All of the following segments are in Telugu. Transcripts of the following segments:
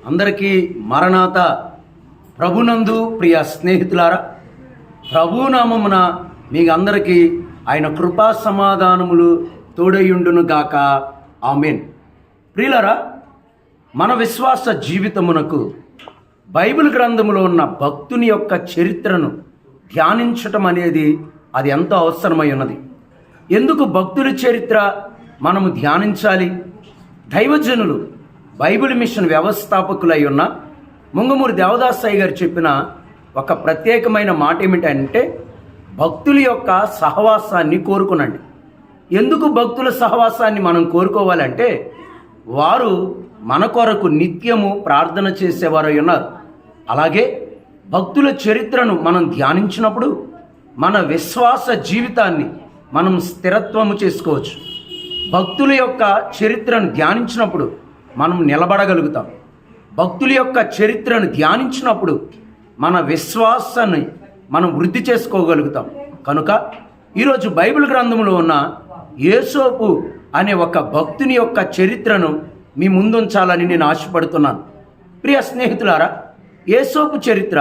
అందరికీ మరణాత. ప్రభునందు ప్రియ స్నేహితులారా, ప్రభునామమున మీకు అందరికీ ఆయన కృపా సమాధానములు తోడయుండును గాక. ఆమేన్. ప్రియులారా, మన విశ్వాస జీవితమునకు బైబిల్ గ్రంథములో ఉన్న భక్తుని యొక్క చరిత్రను ధ్యానించటం అనేది అది ఎంతో అవసరమై ఉన్నది. ఎందుకు భక్తుల చరిత్ర మనము ధ్యానించాలి? దైవజనులు, బైబిల్ మిషన్ వ్యవస్థాపకులై ఉన్న ముంగమూరి దేవదాసయ్య గారు చెప్పిన ఒక ప్రత్యేకమైన మాట ఏమిటంటే, భక్తుల యొక్క సహవాసాన్ని కోరుకునండి. ఎందుకు భక్తుల సహవాసాన్ని మనం కోరుకోవాలంటే, వారు మన కొరకు నిత్యము ప్రార్థన చేసేవారు ఉన్నారు. అలాగే భక్తుల చరిత్రను మనం ధ్యానించినప్పుడు మన విశ్వాస జీవితాన్ని మనం స్థిరత్వము చేసుకోవచ్చు. భక్తుల యొక్క చరిత్రను ధ్యానించినప్పుడు మనం నిలబడగలుగుతాం. భక్తుల యొక్క చరిత్రను ధ్యానించినప్పుడు మన విశ్వాసాన్ని మనం వృద్ధి చేసుకోగలుగుతాం. కనుక ఈరోజు బైబిల్ గ్రంథంలో ఉన్న యేసోపు అనే ఒక భక్తుని యొక్క చరిత్రను మీ ముందుంచాలని నేను ఆశపడుతున్నాను. ప్రియ స్నేహితులారా, యేసోపు చరిత్ర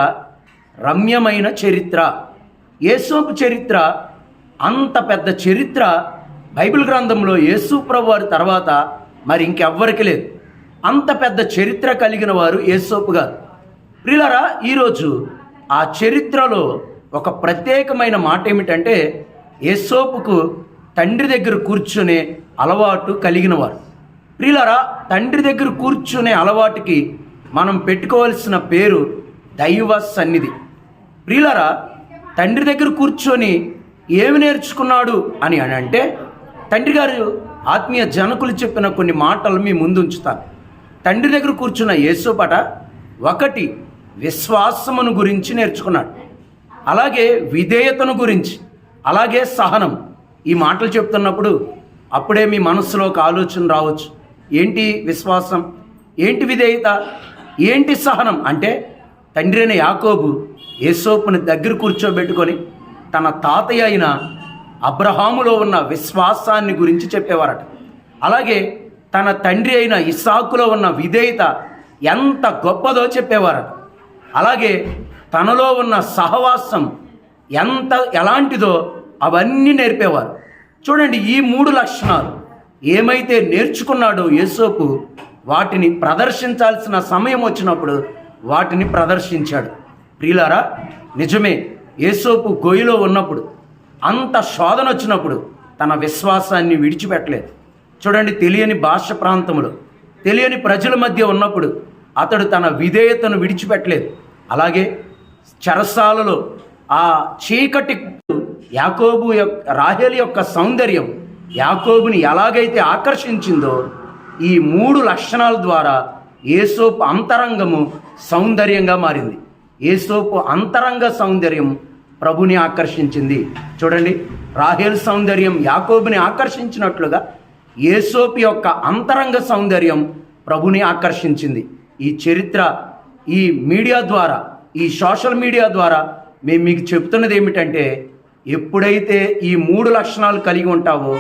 రమ్యమైన చరిత్ర. యేసోపు చరిత్ర అంత పెద్ద చరిత్ర బైబిల్ గ్రంథంలో యేసు ప్రభు వారి తర్వాత మరి ఇంకెవ్వరికి లేదు. అంత పెద్ద చరిత్ర కలిగిన వారు యేసోపు గారు. ప్రియులారా, ఈరోజు ఆ చరిత్రలో ఒక ప్రత్యేకమైన మాట ఏమిటంటే, యేసోపుకు తండ్రి దగ్గర కూర్చునే అలవాటు కలిగిన వారు. ప్రియులారా, తండ్రి దగ్గర కూర్చునే అలవాటుకి మనం పెట్టుకోవాల్సిన పేరు దైవ సన్నిధి. ప్రియులారా, తండ్రి దగ్గర కూర్చొని ఏమి నేర్చుకున్నాడు అని అంటే, తండ్రి గారు ఆత్మీయ జనకులు చెప్పిన కొన్ని మాటలు మీ ముందు ఉంచుతాను. తండ్రి దగ్గర కూర్చున్న యేసోపట ఒకటి విశ్వాసమును గురించి నేర్చుకున్నాడు, అలాగే విధేయతను గురించి, అలాగే సహనం. ఈ మాటలు చెప్తున్నప్పుడు అప్పుడే మీ మనసులో ఒక ఆలోచన రావచ్చు, ఏంటి విశ్వాసం, ఏంటి విధేయత, ఏంటి సహనం అంటే, తండ్రి అయిన యాకోబు యేసోపుని దగ్గర కూర్చోబెట్టుకొని తన తాతయ్య అయిన అబ్రహాములో ఉన్న విశ్వాసాన్ని గురించి చెప్పేవారట. అలాగే తన తండ్రి అయిన ఇస్సాకులో ఉన్న విధేయత ఎంత గొప్పదో చెప్పేవారట. అలాగే తనలో ఉన్న సహవాసం ఎలాంటిదో అవన్నీ నేర్పేవారు. చూడండి, ఈ 3 లక్షణాలు ఏమైతే నేర్చుకున్నాడో యేసోపు, వాటిని ప్రదర్శించాల్సిన సమయం వచ్చినప్పుడు వాటిని ప్రదర్శించాడు. ప్రియులారా, నిజమే, యేసోపు గొయ్యిలో ఉన్నప్పుడు, అంత శోధన వచ్చినప్పుడు తన విశ్వాసాన్ని విడిచిపెట్టలేదు. చూడండి, తెలియని భాష ప్రాంతంలో తెలియని ప్రజల మధ్య ఉన్నప్పుడు అతడు తన విధేయతను విడిచిపెట్టలేదు. అలాగే చెరసాలలో ఆ చీకటి యాకోబు రాహేలు యొక్క సౌందర్యం యాకోబుని ఎలాగైతే ఆకర్షించిందో, ఈ 3 లక్షణాల ద్వారా యేసోపు అంతరంగము సౌందర్యంగా మారింది. యేసోపు అంతరంగ సౌందర్యం ప్రభుని ఆకర్షించింది. చూడండి, రాహేల్ సౌందర్యం యాకోబుని ఆకర్షించినట్లుగా యేసోపు యొక్క అంతరంగ సౌందర్యం ప్రభుని ఆకర్షించింది. ఈ చరిత్ర ఈ మీడియా ద్వారా, ఈ సోషల్ మీడియా ద్వారా మేము మీకు చెప్తున్నది ఏమిటంటే, ఎప్పుడైతే ఈ 3 లక్షణాలు కలిగి ఉంటావో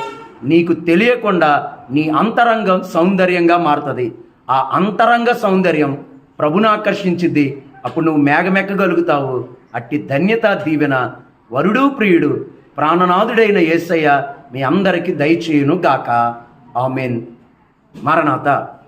నీకు తెలియకుండా నీ అంతరంగం సౌందర్యంగా మారుతుంది. ఆ అంతరంగ సౌందర్యం ప్రభుని ఆకర్షించింది. అప్పుడు నువ్వు మేఘమెక్కగలుగుతావు. అట్టి ధన్యత దీవెన వరుడు ప్రియుడు ప్రాణనాథుడైన యేసయ్య మీ అందరికీ దయచేయును గాక. ఆమేన్. మరణాత.